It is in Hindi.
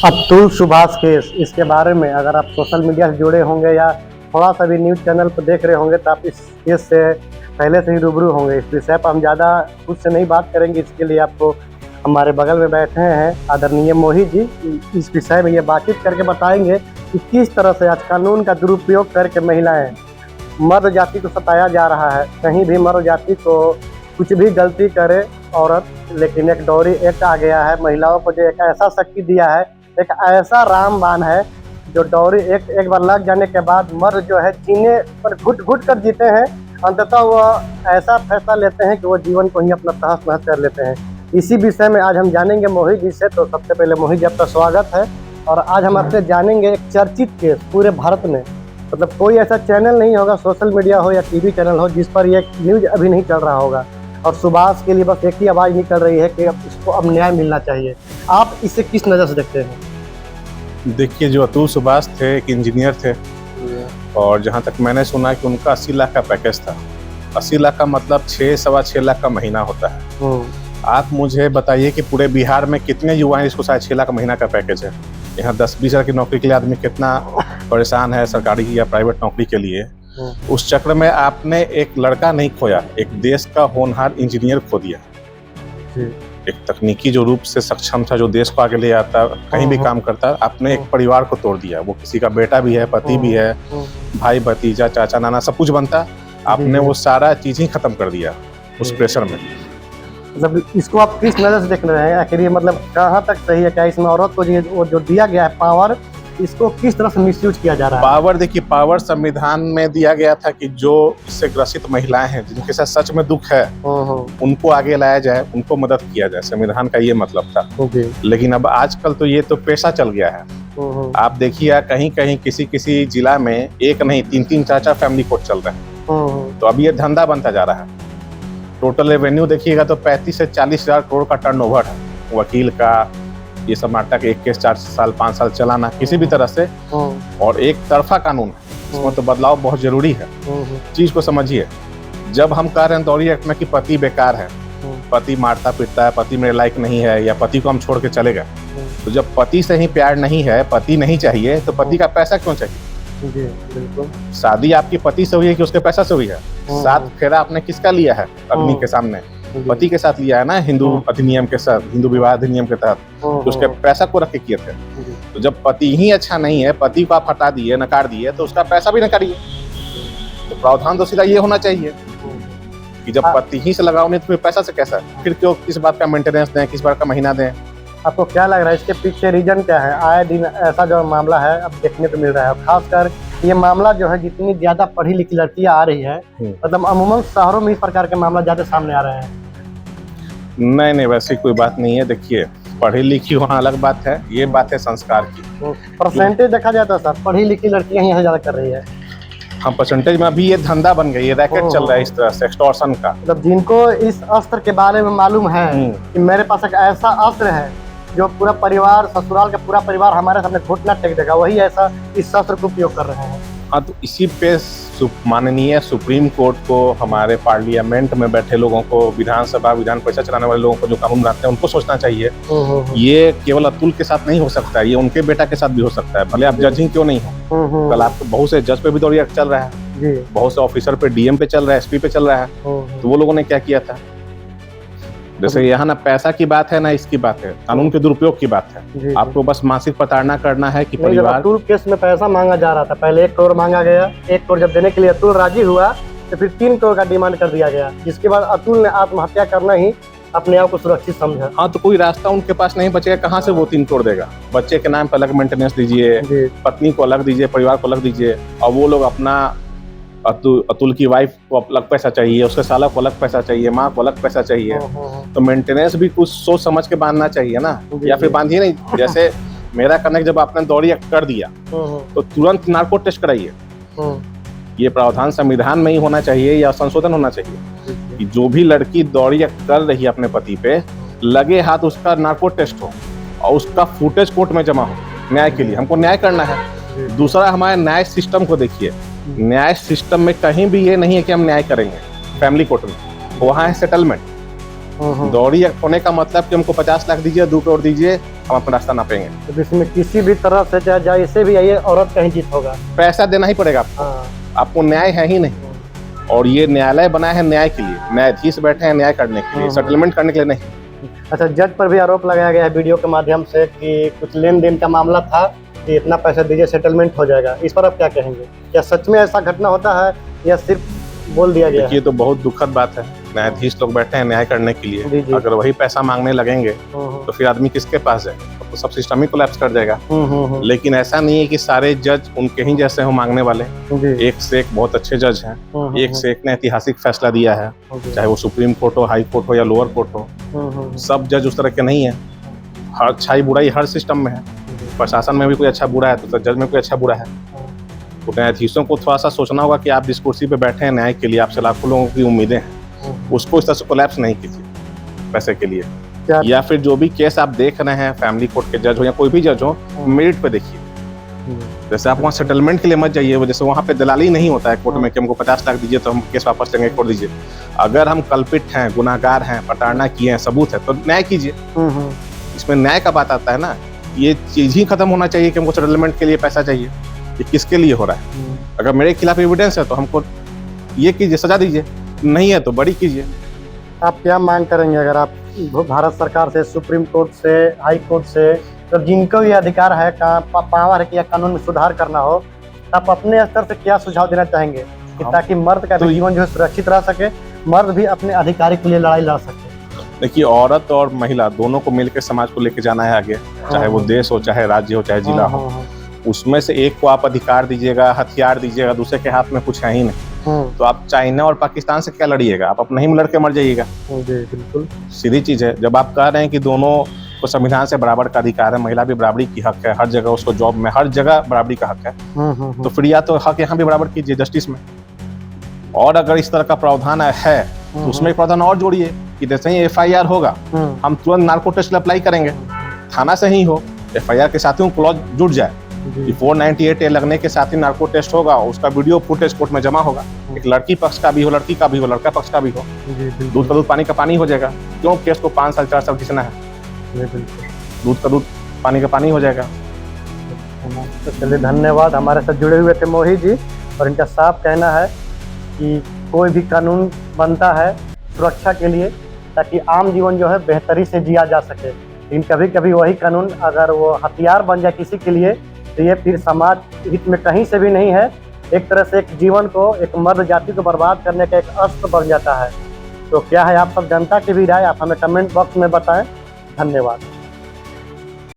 अतुल सुभाष केस, इसके बारे में अगर आप सोशल मीडिया से जुड़े होंगे या थोड़ा सा भी न्यूज़ चैनल पर देख रहे होंगे तो आप इस केस से पहले से ही रूबरू होंगे। इस विषय पर हम ज़्यादा खुद से नहीं बात करेंगे, इसके लिए आपको हमारे बगल में बैठे हैं आदरणीय मोहित जी। इस विषय में ये बातचीत करके बताएंगे कि किस तरह से आज कानून का दुरुपयोग करके महिलाएं मर्द जाति को सताया जा रहा है। कहीं भी मर्द जाति को कुछ भी गलती करे औरत, लेकिन एक डॉरी एक्ट आ गया है महिलाओं को जो एक ऐसा शक्ति दिया है, एक ऐसा रामबाण है जो डॉरी एक बार लग जाने के बाद मर्द जो है जीने पर घुट घुट कर जीते हैं। अंततः वह ऐसा फैसला लेते हैं कि वो जीवन को ही अपना तहस नहस कर लेते हैं। इसी विषय में आज हम जानेंगे मोहित जी से। तो सबसे पहले मोहित जी, आपका स्वागत है। और आज हम आपसे जानेंगे एक चर्चित केस पूरे भारत में, मतलब कोई ऐसा चैनल नहीं होगा, सोशल मीडिया हो या टीवी चैनल हो, जिस पर ये न्यूज़ अभी नहीं चल रहा होगा। और सुभाष के लिए बस एक ही आवाज़ निकल रही है कि अब इसको अब न्याय मिलना चाहिए। आप इसे किस नज़र से देखते हैं? देखिए, जो अतुल सुभाष थे एक इंजीनियर थे और जहाँ तक मैंने सुना कि उनका 80 लाख का पैकेज था। 80 लाख का मतलब 6-6.25 लाख का महीना होता है। आप मुझे बताइए कि पूरे बिहार में कितने युवा हैं जिसको 6.5 लाख का महीना का पैकेज है। यहाँ 10-20 हज़ार की नौकरी के लिए आदमी कितना परेशान है, सरकारी या प्राइवेट नौकरी के लिए। उस चक्र में आपने एक लड़का नहीं खोया, एक देश का होनहार इंजीनियर खो दिया। एक तकनीकी जो रूप से सक्षम था, जो देश को आगे ले जाता, कहीं भी काम करता, आपने एक परिवार को तोड़ दिया। वो किसी का बेटा भी है, पति भी है, भाई भतीजा, चाचा नाना सब कुछ बनता, आपने वो सारा चीज ही खत्म कर दिया उस प्रेशर में। मतलब इसको आप किस नज़र से देख रहे हैं? आखिर ये मतलब कहाँ तक सही है? क्या इसमें औरत को जो दिया गया है पावर, इसको किस तरह से मिसयूज किया जा रहा है? पावर, देखिए, पावर संविधान में दिया गया था कि जो इससे ग्रसित महिलाएं हैं, जिनके साथ सच में दुख है, उनको आगे लाया जाए, उनको मदद किया जाए। संविधान का ये मतलब था। लेकिन अब आजकल तो ये तो पेशा चल गया है। आप देखिए, कहीं कहीं किसी जिला में एक नहीं 3-3 4-4 फैमिली कोर्ट चल रहे हैं। तो अब ये धंधा बनता जा रहा है। टोटल रेवेन्यू देखिएगा तो 35 से 40 हज़ार करोड़ का टर्नओवर है। वकील का ये सब नाटक, एक केस 4 साल 5 साल चलाना किसी भी तरह से, और एक तरफा कानून है, इसमें तो बदलाव बहुत जरूरी है। चीज को समझिए, जब हम कह रहे हैं डॉरी एक्ट में कि पति बेकार है, पति मारता पीटता है, पति मेरे लायक नहीं है, या पति को हम छोड़ के चले गए, तो जब पति से ही प्यार नहीं है, पति नहीं चाहिए, तो पति का पैसा क्यों चाहिए? जी बिल्कुल। शादी आपकी पति से हुई है कि उसके पैसा से हुई है? 7 फेरा आपने किसका लिया है? अग्नि के सामने पति के साथ लिया है ना, हिंदू अधिनियम के साथ, हिंदू विवाह अधिनियम के तहत। तो उसके पैसा को रख के किए थे। तो जब पति ही अच्छा नहीं है, पति को आप हटा दिए, नकार दिए, तो उसका पैसा भी नकारिए। तो प्रावधान तो सीधा ये होना चाहिए कि जब पति ही से लगाओ नहीं तो फिर पैसा से कैसा? फिर क्यों किस बात का मेंटेनेंस दें, किस बात का महीना दें? आपको क्या लग रहा है इसके पीछे रीजन क्या है? आए दिन ऐसा जो मामला है अब देखने को मिल रहा है। खासकर ये मामला जो है, जितनी ज्यादा पढ़ी लिखी लड़कियां आ रही है, मतलब अमूमन शहरों में इस प्रकार के मामला ज्यादा सामने आ रहे हैं। नहीं, वैसी कोई बात नहीं है। देखिए, पढ़ी लिखी वहाँ अलग बात है, ये बात है संस्कार की। परसेंटेज देखा जाए तो सर पढ़ी लिखी लड़कियां ही ज्यादा कर रही है। हाँ, परसेंटेज में अभी ये धंधा बन गई है, रैकेट चल रहा है इस तरह से, एक्सटॉर्शन का। मतलब जिनको इस अस्त्र के बारे में मालूम है कि मेरे पास एक ऐसा अस्त्र है जो पूरा परिवार, ससुराल का पूरा परिवार हमारे सामने घुटना टेक देगा, वही ऐसा इस अस्त्र का उपयोग कर रहे हैं। हाँ, तो इसी पे माननीय सुप्रीम कोर्ट को, हमारे पार्लियामेंट में बैठे लोगों को, विधानसभा विधान परिषद चलाने वाले लोगों को, जो कानून बनाते हैं, उनको सोचना चाहिए। ये केवल अतुल के साथ नहीं हो सकता है, ये उनके बेटा के साथ भी हो सकता है। भले आप जज ही क्यों नहीं हो, कल आपको बहुत से जज पे भी डॉरी एक्ट चल रहा है, बहुत से ऑफिसर पे, डीएम पे चल रहा है, एसपी पे चल रहा है। तो वो लोगों ने क्या किया था? जैसे यहाँ ना पैसा की बात है ना इसकी बात है, कानून के दुरुपयोग की बात है। आपको बस मानसिक प्रताड़ना करना है कि परिवार। अतुल केस में पैसा मांगा जा रहा था, पहले 1 करोड़ मांगा गया। 1 करोड़ जब देने के लिए अतुल राजी हुआ तो फिर 3 करोड़ का डिमांड कर दिया गया, जिसके बाद अतुल ने आत्महत्या करना ही अपने आप को सुरक्षित समझा। हाँ, तो कोई रास्ता उनके पास नहीं बचेगा, कहाँ से वो 3 करोड़ देगा? बच्चे के नाम पर अलग मेंटेनेंस दीजिए, पत्नी को अलग दीजिए, परिवार को अलग दीजिए, और वो लोग अपना अतुल की वाइफ को अलग पैसा चाहिए, उसके साला को अलग पैसा चाहिए, माँ को अलग पैसा चाहिए। तो मेंटेनेंस भी कुछ सोच समझ के बांधना चाहिए ना, या फिर बांधिए नहीं। जैसे मेरा कहना, जब आपने डॉरी एक्ट कर दिया तो तुरंत नार्को टेस्ट कराइए। ये प्रावधान संविधान में ही होना चाहिए या संशोधन होना चाहिए कि जो भी लड़की डॉरी एक्ट कर रही है अपने पति पे, लगे हाथ उसका नार्को टेस्ट हो और उसका फुटेज कोर्ट में जमा हो न्याय के लिए। हमको न्याय करना है। दूसरा, हमारे न्याय सिस्टम को देखिए। न्याय सिस्टम में कहीं भी ये नहीं है कि हम न्याय करेंगे फैमिली कोर्ट में, वहाँ है सेटलमेंट। डॉरी एक्ट होने का मतलब कि हमको 50 लाख दीजिए, 2 करोड़ दीजिए, हम अपना रास्ता नापेंगे। तो इसमें किसी भी तरह से चाहे जैसे भी आइए औरत का ही जीत होगा। पैसा देना ही पड़ेगा आपको। हाँ। आपको न्याय है ही नहीं। और ये न्यायालय बना है न्याय के लिए, न्यायाधीश बैठे हैं न्याय करने के लिए, सेटलमेंट करने के लिए नहीं। अच्छा, जज पर भी आरोप लगाया गया है वीडियो के माध्यम से कि कुछ लेन देन का मामला था कि इतना पैसा दीजिए सेटलमेंट हो जाएगा। इस पर आप क्या कहेंगे? क्या सच में ऐसा घटना होता है या सिर्फ बोल दिया गया? ये तो बहुत दुखद बात है। न्यायाधीश लोग बैठे हैं न्याय करने के लिए, अगर वही पैसा मांगने लगेंगे तो फिर आदमी किसके पास जाए? तो सब सिस्टम ही कोलैप्स कर जाएगा। लेकिन ऐसा नहीं है कि सारे जज उनके ही जैसे हो मांगने वाले। एक से एक बहुत अच्छे जज हैं, एक से एक ने ऐतिहासिक फैसला दिया है, चाहे वो सुप्रीम कोर्ट हो, हाई कोर्ट हो या लोअर कोर्ट हो। सब जज उस तरह के नहीं है। हर अच्छाई बुराई हर सिस्टम में है। प्रशासन में भी कोई अच्छा बुरा है तो जज में कोई अच्छा बुरा है। तो न्यायाधीशों को थोड़ा सा सोचना होगा कि आप जिस कुर्सी पे बैठे हैं न्याय के लिए, आपसे लाखों लोगों की उम्मीदें हैं, उसको इस तरह से कोलैप्स नहीं कीजिए पैसे के लिए। या फिर जो भी केस आप देख रहे हैं, फैमिली कोर्ट के जज हो या कोई भी जज हो, मेरिट पे देखिए। जैसे आप वहाँ सेटलमेंट के लिए मत जाइए, जैसे वहाँ पे दलाली नहीं होता है कोर्ट में कि हमको 50 लाख दीजिए तो हम केस वापस लेंगे, कोर्ट दीजिए। अगर हम कल्पित हैं, गुनाहगार हैं, प्रताड़ना किए हैं, सबूत है तो न्याय कीजिए। इसमें न्याय का बात आता है ना। ये चीज ही खत्म होना चाहिए कि हमको सेटलमेंट के लिए पैसा चाहिए। ये किसके लिए हो रहा है? अगर मेरे खिलाफ एविडेंस है तो हमको ये कीजिए, सजा दीजिए, नहीं है तो बड़ी कीजिए। आप क्या मांग करेंगे अगर आप भारत सरकार से, सुप्रीम कोर्ट से, हाई कोर्ट से, तो जिनको ये अधिकार है पावर है कि या कानून में सुधार करना हो, आप अपने स्तर से क्या सुझाव देना चाहेंगे कि ताकि मर्द का जीवन जो है सुरक्षित रह सके, मर्द भी अपने अधिकार के लिए लड़ाई लड़ सके? देखिए, औरत और महिला दोनों को मिलकर समाज को लेके जाना है आगे, चाहे वो देश हो, चाहे राज्य हो, चाहे जिला हो। उसमें से एक को आप अधिकार दीजिएगा, हथियार दीजिएगा, दूसरे के हाथ में कुछ है ही नहीं, तो आप चाइना और पाकिस्तान से क्या लड़िएगा? आप अपने ही में लड़के मर जाइएगा। बिल्कुल सीधी चीज है। जब आप कह रहे हैं कि दोनों को संविधान से बराबर का अधिकार है, महिला भी बराबरी की हक है, हर जगह उसको जॉब में हर जगह बराबरी का हक है, तो फिर या तो हक यहाँ भी बराबर कीजिए जस्टिस में। और अगर इस तरह का प्रावधान है तो उसमें एक प्रावधान और जोड़िए कि जैसे ही FIR होगा हम तुरंत नार्को टेस्ट अप्लाई करेंगे, थाना से ही हो, FIR के साथ ही क्लॉज जुड़ जाए। 498A लगने के साथ ही नार्को टेस्ट होगा, उसका वीडियो फुटेज कोर्ट में जमा होगा। एक लड़की पक्ष का भी हो, लड़की का भी हो, लड़का पक्ष का भी हो, दूध का दूध पानी का पानी हो जाएगा। क्यों केस को 5 साल 4 साल खींचना है? दूध का दूध पानी का पानी हो जाएगा। तो चलिए, धन्यवाद। हमारे साथ जुड़े हुए थे मोहित जी, और इनका साफ कहना है कि कोई भी कानून बनता है सुरक्षा के लिए ताकि आम जीवन जो है बेहतरी से जिया जा सके। लेकिन कभी कभी वही कानून अगर वो हथियार बन जाए किसी के लिए तो ये फिर समाज हित में कहीं से भी नहीं है। एक तरह से एक जीवन को, एक मर्द जाति को बर्बाद करने का एक अस्त्र बन जाता है। तो क्या है आप सब जनता की भी राय, आप हमें कमेंट बॉक्स में बताएं। धन्यवाद।